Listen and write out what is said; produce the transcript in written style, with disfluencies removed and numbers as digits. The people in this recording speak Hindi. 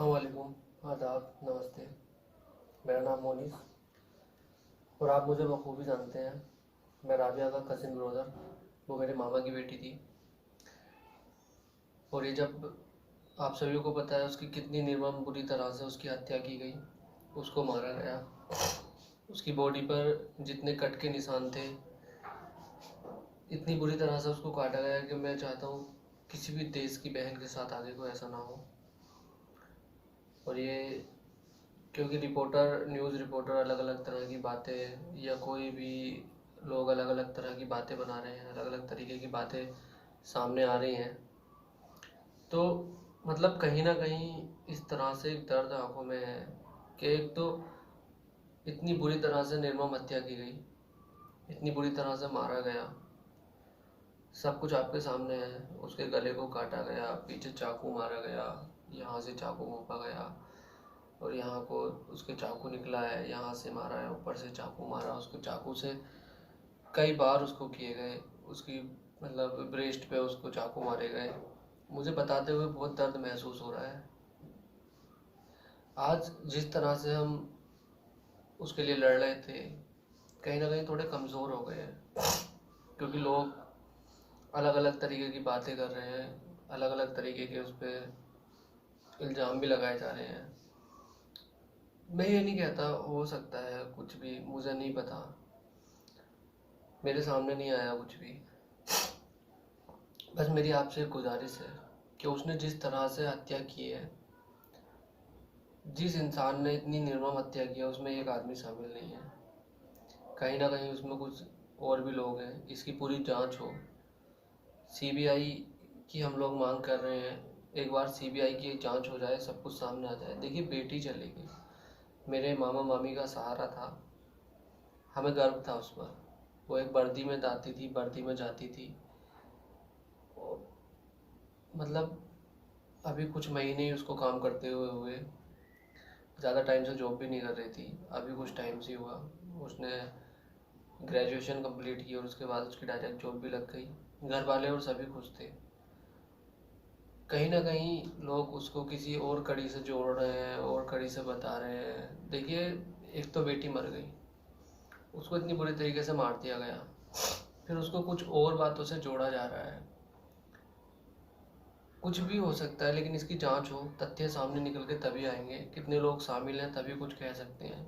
वालेकुम, आदाब, नमस्ते। मेरा नाम मोनीस और आप मुझे बखूबी जानते हैं। मैं राबिया का कज़िन ब्रदर, वो मेरे मामा की बेटी थी। और ये जब आप सभी को पता है उसकी कितनी निर्मम बुरी तरह से उसकी हत्या की गई, उसको मारा गया। उसकी बॉडी पर जितने कट के निशान थे, इतनी बुरी तरह से उसको काटा गया कि मैं चाहता हूँ किसी भी देश की बहन के साथ आगे को ऐसा ना हो। और ये क्योंकि न्यूज़ रिपोर्टर अलग अलग तरह की बातें या कोई भी लोग अलग अलग तरह की बातें बना रहे हैं, अलग अलग तरीके की बातें सामने आ रही हैं, तो मतलब कहीं ना कहीं इस तरह से एक दर्द आंखों में है कि एक तो इतनी बुरी तरह से निर्मम हत्या की गई, इतनी बुरी तरह से मारा गया, सब कुछ आपके सामने है। उसके गले को काटा गया, पीछे चाकू मारा गया, यहाँ से चाकू घोंपा गया और यहाँ को उसके चाकू निकला है, यहाँ से मारा है, ऊपर से चाकू मारा, उसको चाकू से कई बार उसको किए गए, उसकी मतलब ब्रेस्ट पे उसको चाकू मारे गए। मुझे बताते हुए बहुत दर्द महसूस हो रहा है। आज जिस तरह से हम उसके लिए लड़ रहे थे, कहीं ना कहीं थोड़े कमज़ोर हो गए हैं, क्योंकि लोग अलग अलग तरीके की बातें कर रहे हैं, अलग अलग तरीके के उस पर इल्ज़ाम भी लगाए जा रहे हैं। मैं ये नहीं कहता हो सकता है कुछ भी, मुझे नहीं पता, मेरे सामने नहीं आया कुछ भी। बस मेरी आपसे गुजारिश है कि उसने जिस तरह से हत्या की है, जिस इंसान ने इतनी निर्मम हत्या की है, उसमें एक आदमी शामिल नहीं है। कहीं ना कहीं उसमें कुछ और भी लोग हैं। इसकी पूरी जांच हो। सीबीआई की हम लोग मांग कर रहे हैं, एक बार सीबीआई की जांच हो जाए, सब कुछ सामने आ जाए। देखिए, बेटी चली गई, मेरे मामा मामी का सहारा था, हमें गर्व था उस पर। वो एक वर्दी में आती थी, वर्दी में जाती थी। और मतलब अभी कुछ महीने ही उसको काम करते हुए ज़्यादा टाइम से जॉब भी नहीं कर रही थी, अभी कुछ टाइम से हुआ। उसने ग्रेजुएशन कंप्लीट की और उसके बाद उसकी डायरेक्ट जॉब भी लग गई। घर वाले और सभी खुश थे। कहीं ना कहीं लोग उसको किसी और कड़ी से जोड़ रहे हैं और कड़ी से बता रहे हैं। देखिए, एक तो बेटी मर गई, उसको इतनी बुरी तरीके से मार दिया गया, फिर उसको कुछ और बातों से जोड़ा जा रहा है। कुछ भी हो सकता है, लेकिन इसकी जांच हो, तथ्य सामने निकल के तभी आएंगे। कितने लोग शामिल हैं तभी कुछ कह सकते हैं।